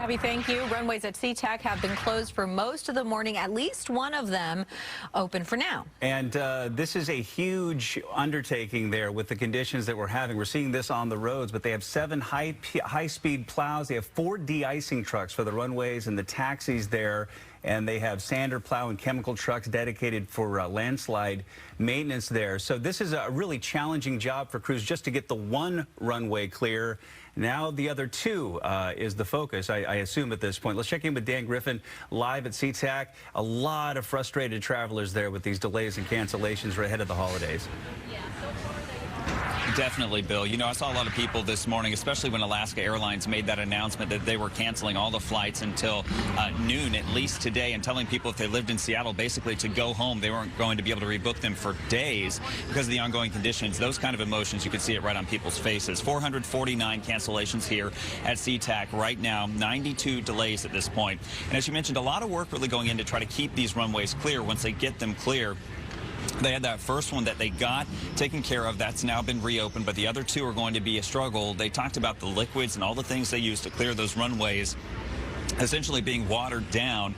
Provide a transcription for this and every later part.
Abby, thank you. Runways at Sea-Tac have been closed for most of the morning, at least one of them open for now. And this is a huge undertaking there with the conditions that we're having. We're seeing this on the roads, but they have 7 high-speed plows. They have 4 de-icing trucks for the runways and the taxis there. And they have sander, plow, and chemical trucks dedicated for landslide maintenance there. So this is a really challenging job for crews just to get the one runway clear. Now the other 2 is the focus, I assume, at this point. Let's check in with Dan Griffin live at Sea-Tac. A lot of frustrated travelers there with these delays and cancellations right ahead of the holidays. Definitely, Bill. You know, I saw a lot of people this morning, especially when Alaska Airlines made that announcement that they were canceling all the flights until noon, at least today, and telling people if they lived in Seattle, basically to go home. They weren't going to be able to rebook them for days because of the ongoing conditions. Those kind of emotions, you can see it right on people's faces. 449 cancellations here at Sea-Tac right now, 92 delays at this point. And as you mentioned, a lot of work really going in to try to keep these runways clear. Once they get them clear, they had that first one that they got taken care of. That's now been reopened, but the other 2 are going to be a struggle. They talked about the liquids and all the things they use to clear those runways essentially being watered down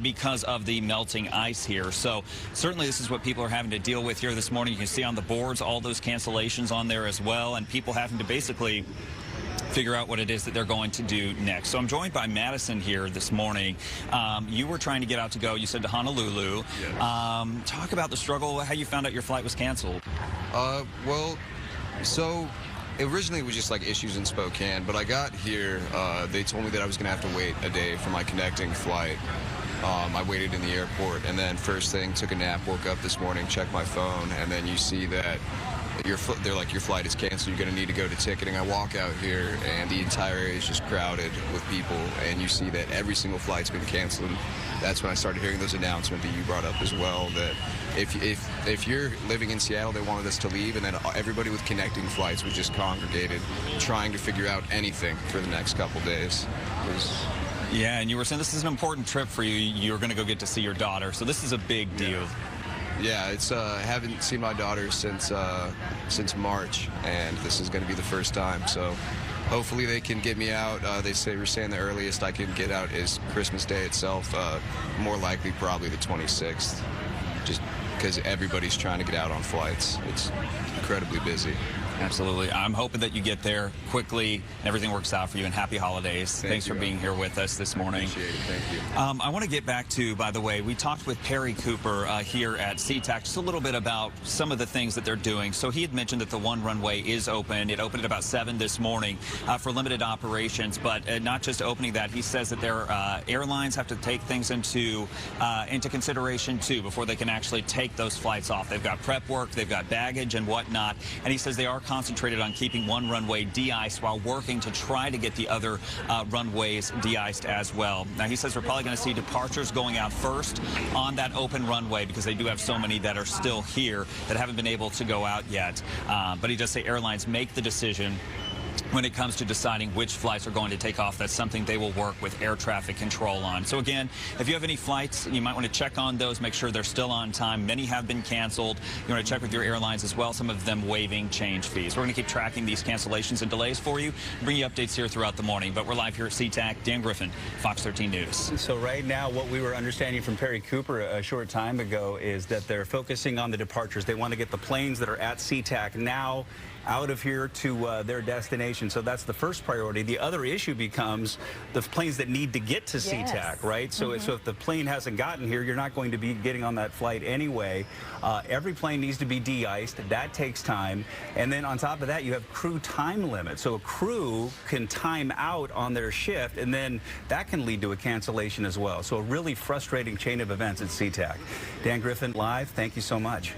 because of the melting ice here. So certainly this is what people are having to deal with here this morning. You can see on the boards all those cancellations on there as well, and people having to basically figure out what it is that they're going to do next. So I'm joined by Madison here this morning. You were trying to get out to go, you said, to Honolulu. Yes. Talk about the struggle, how you found out your flight was canceled. Well, so originally it was just like issues in Spokane, but I got here, they told me that I was going to have to wait a day for my connecting flight. I waited in the airport, and then first thing, took a nap, woke up this morning, checked my phone, and then you see that they're like, your flight is canceled, you're going to need to go to ticketing. I walk out here, and the entire area is just crowded with people, and you see that every single flight's been canceled. That's when I started hearing those announcements that you brought up as well, that if you're living in Seattle, they wanted us to leave, and then everybody with connecting flights was just congregated, trying to figure out anything for the next couple days. Yeah, and you were saying this is an important trip for you. You're going to go get to see your daughter, so this is a big deal. Yeah, it's I haven't seen my daughter since March, and this is going to be the first time. So hopefully they can get me out. They say we're saying the earliest I can get out is Christmas Day itself. More likely probably the 26th, just because everybody's trying to get out on flights. It's incredibly busy. Absolutely. I'm hoping that you get there quickly and everything works out for you, and happy holidays. Thanks for being here with us this morning. Appreciate it. Thank you. I want to get back to, by the way, we talked with Perry Cooper here at Sea-Tac just a little bit about some of the things that they're doing. So he had mentioned that the one runway is open. It opened at about 7 this morning for limited operations, but not just opening that. He says that their airlines have to take things into consideration too before they can actually take those flights off. They've got prep work, they've got baggage and whatnot, and he says they are concentrated on keeping one runway de-iced while working to try to get the other runways de-iced as well. Now, he says we're probably going to see departures going out first on that open runway because they do have so many that are still here that haven't been able to go out yet. But he does say airlines make the decision when it comes to deciding which flights are going to take off. That's something they will work with air traffic control on. So again, if you have any flights, you might want to check on those, make sure they're still on time. Many have been canceled. You want to check with your airlines as well, some of them waiving change fees. We're going to keep tracking these cancellations and delays for you, bring you updates here throughout the morning. But we're live here at Sea-Tac. Dan Griffin, Fox 13 News. So right now, what we were understanding from Perry Cooper a short time ago is that they're focusing on the departures. They want to get the planes that are at Sea-Tac now out of here to their destination. So that's the first priority. The other issue becomes the planes that need to get to Sea-Tac, right? So, so if the plane hasn't gotten here, you're not going to be getting on that flight anyway. Every plane needs to be de-iced. That takes time. And then on top of that, you have crew time limits. So a crew can time out on their shift, and then that can lead to a cancellation as well. So a really frustrating chain of events at Sea-Tac. Dan Griffin, live. Thank you so much.